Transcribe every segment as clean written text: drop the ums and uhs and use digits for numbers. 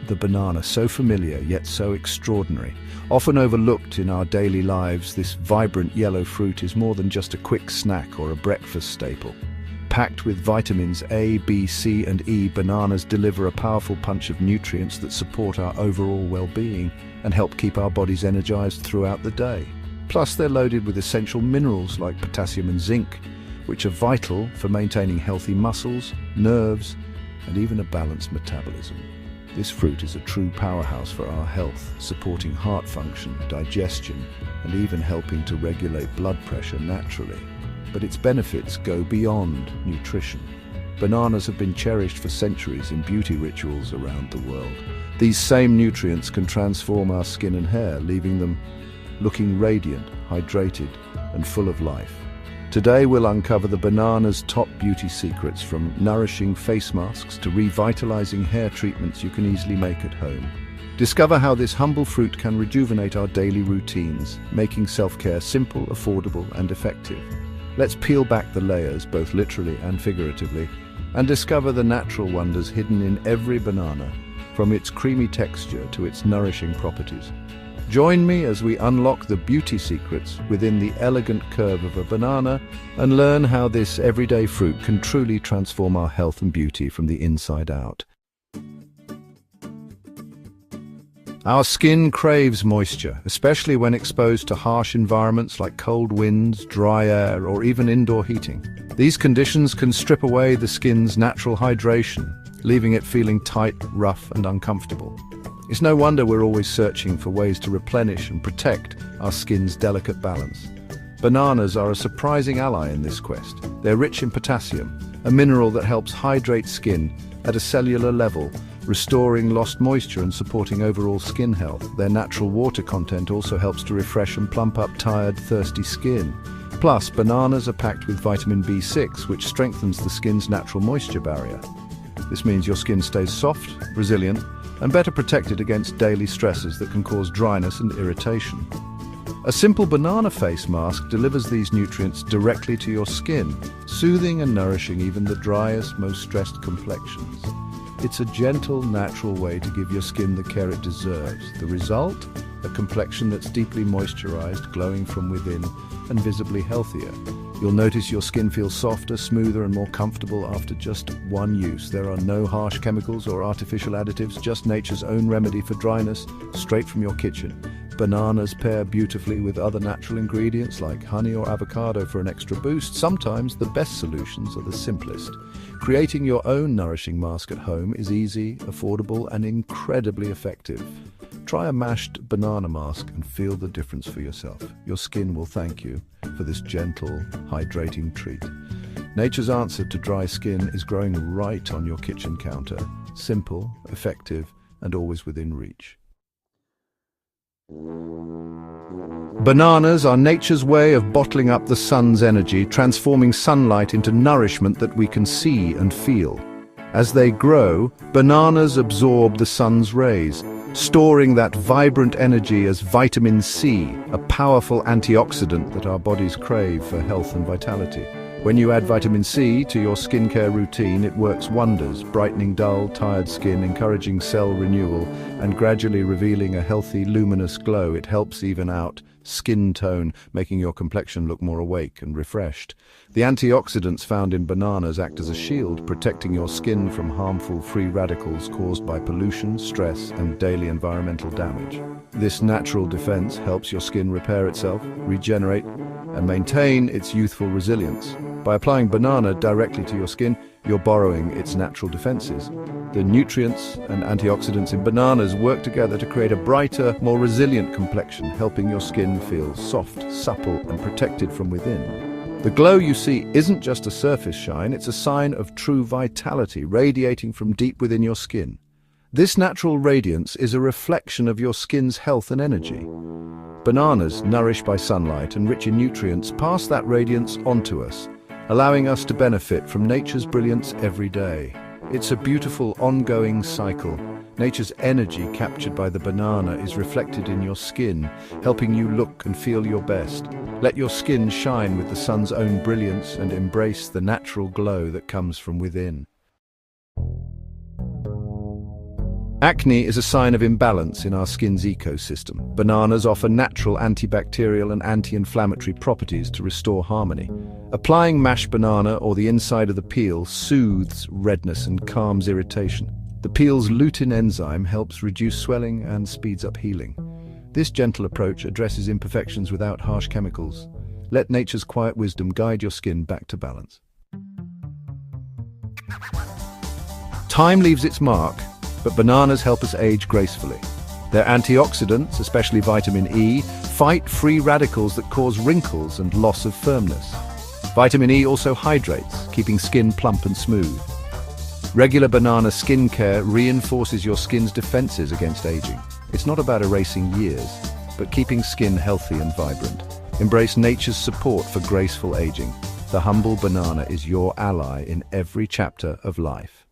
The banana, so familiar yet so extraordinary. Often overlooked in our daily lives, this vibrant yellow fruit is more than just a quick snack or a breakfast staple. Packed with vitamins A, B, C, and E, bananas deliver a powerful punch of nutrients that support our overall well-being and help keep our bodies energized throughout the day. Plus, they're loaded with essential minerals like potassium and zinc, which are vital for maintaining healthy muscles, nerves, and even a balanced metabolism. This fruit is a true powerhouse for our health, supporting heart function, digestion, and even helping to regulate blood pressure naturally. But its benefits go beyond nutrition. Bananas have been cherished for centuries in beauty rituals around the world. These same nutrients can transform our skin and hair, leaving them looking radiant, hydrated, and full of life. Today we'll uncover the banana's top beauty secrets, from nourishing face masks to revitalizing hair treatments you can easily make at home. Discover how this humble fruit can rejuvenate our daily routines, making self-care simple, affordable, and effective. Let's peel back the layers, both literally and figuratively, and discover the natural wonders hidden in every banana, from its creamy texture to its nourishing properties. Join me as we unlock the beauty secrets within the elegant curve of a banana and learn how this everyday fruit can truly transform our health and beauty from the inside out. Our skin craves moisture, especially when exposed to harsh environments like cold winds, dry air, or even indoor heating. These conditions can strip away the skin's natural hydration, leaving it feeling tight, rough, and uncomfortable. It's no wonder we're always searching for ways to replenish and protect our skin's delicate balance. Bananas are a surprising ally in this quest. They're rich in potassium, a mineral that helps hydrate skin at a cellular level, restoring lost moisture and supporting overall skin health. Their natural water content also helps to refresh and plump up tired, thirsty skin. Plus, bananas are packed with vitamin B6, which strengthens the skin's natural moisture barrier. This means your skin stays soft, resilient, and better protected against daily stresses that can cause dryness and irritation. A simple banana face mask delivers these nutrients directly to your skin, soothing and nourishing even the driest, most stressed complexions. It's a gentle, natural way to give your skin the care it deserves. The result? A complexion that's deeply moisturized, glowing from within, and visibly healthier. You'll notice your skin feels softer, smoother, and more comfortable after just one use. There are no harsh chemicals or artificial additives, just nature's own remedy for dryness, straight from your kitchen. Bananas pair beautifully with other natural ingredients like honey or avocado for an extra boost. Sometimes the best solutions are the simplest. Creating your own nourishing mask at home is easy, affordable, and incredibly effective. Try a mashed banana mask and feel the difference for yourself. Your skin will thank you for this gentle, hydrating treat. Nature's answer to dry skin is growing right on your kitchen counter. Simple, effective, and always within reach. Bananas are nature's way of bottling up the sun's energy, transforming sunlight into nourishment that we can see and feel. As they grow, bananas absorb the sun's rays, storing that vibrant energy as vitamin C, a powerful antioxidant that our bodies crave for health and vitality. When you add vitamin C to your skincare routine, it works wonders, brightening dull, tired skin, encouraging cell renewal, and gradually revealing a healthy, luminous glow. It helps even out skin tone, making your complexion look more awake and refreshed. The antioxidants found in bananas act as a shield, protecting your skin from harmful free radicals caused by pollution, stress, and daily environmental damage. This natural defense helps your skin repair itself, regenerate, and maintain its youthful resilience. By applying banana directly to your skin, you're borrowing its natural defenses. The nutrients and antioxidants in bananas work together to create a brighter, more resilient complexion, helping your skin feel soft, supple, and protected from within. The glow you see isn't just a surface shine, it's a sign of true vitality radiating from deep within your skin. This natural radiance is a reflection of your skin's health and energy. Bananas, nourished by sunlight and rich in nutrients, pass that radiance onto us, allowing us to benefit from nature's brilliance every day. It's a beautiful, ongoing cycle. Nature's energy captured by the banana is reflected in your skin, helping you look and feel your best. Let your skin shine with the sun's own brilliance and embrace the natural glow that comes from within. Acne is a sign of imbalance in our skin's ecosystem. Bananas offer natural antibacterial and anti-inflammatory properties to restore harmony. Applying mashed banana or the inside of the peel soothes redness and calms irritation. The peel's lutein enzyme helps reduce swelling and speeds up healing. This gentle approach addresses imperfections without harsh chemicals. Let nature's quiet wisdom guide your skin back to balance. Time leaves its mark, but bananas help us age gracefully. Their antioxidants, especially vitamin E, fight free radicals that cause wrinkles and loss of firmness. Vitamin E also hydrates, keeping skin plump and smooth. Regular banana skincare reinforces your skin's defenses against aging. It's not about erasing years, but keeping skin healthy and vibrant. Embrace nature's support for graceful aging. The humble banana is your ally in every chapter of life.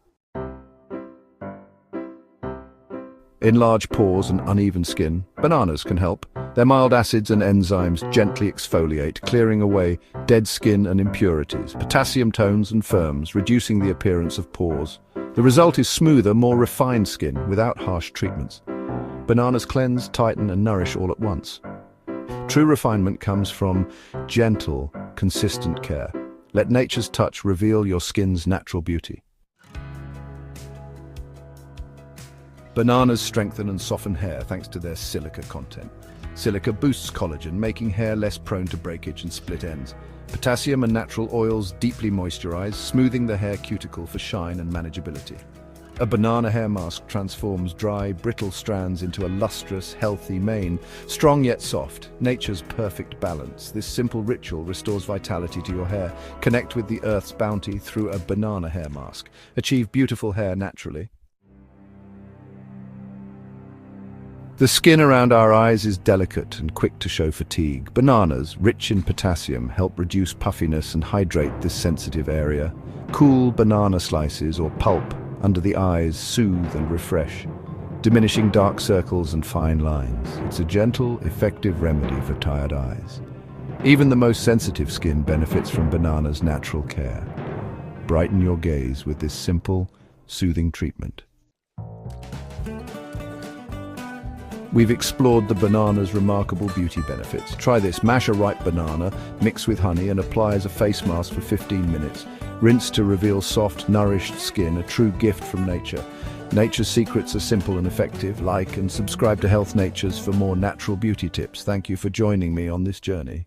Enlarged pores and uneven skin, bananas can help. Their mild acids and enzymes gently exfoliate, clearing away dead skin and impurities. Potassium tones and firms, reducing the appearance of pores. The result is smoother, more refined skin without harsh treatments. Bananas cleanse, tighten, and nourish all at once. True refinement comes from gentle, consistent care. Let nature's touch reveal your skin's natural beauty. Bananas strengthen and soften hair thanks to their silica content. Silica boosts collagen, making hair less prone to breakage and split ends. Potassium and natural oils deeply moisturize, smoothing the hair cuticle for shine and manageability. A banana hair mask transforms dry, brittle strands into a lustrous, healthy mane, strong yet soft, nature's perfect balance. This simple ritual restores vitality to your hair. Connect with the earth's bounty through a banana hair mask. Achieve beautiful hair naturally. The skin around our eyes is delicate and quick to show fatigue. Bananas, rich in potassium, help reduce puffiness and hydrate this sensitive area. Cool banana slices or pulp under the eyes soothe and refresh, diminishing dark circles and fine lines. It's a gentle, effective remedy for tired eyes. Even the most sensitive skin benefits from banana's natural care. Brighten your gaze with this simple, soothing treatment. We've explored the banana's remarkable beauty benefits. Try this: mash a ripe banana, mix with honey and apply as a face mask for 15 minutes. Rinse to reveal soft, nourished skin, a true gift from nature. Nature's secrets are simple and effective. Like and subscribe to Health Natures for more natural beauty tips. Thank you for joining me on this journey.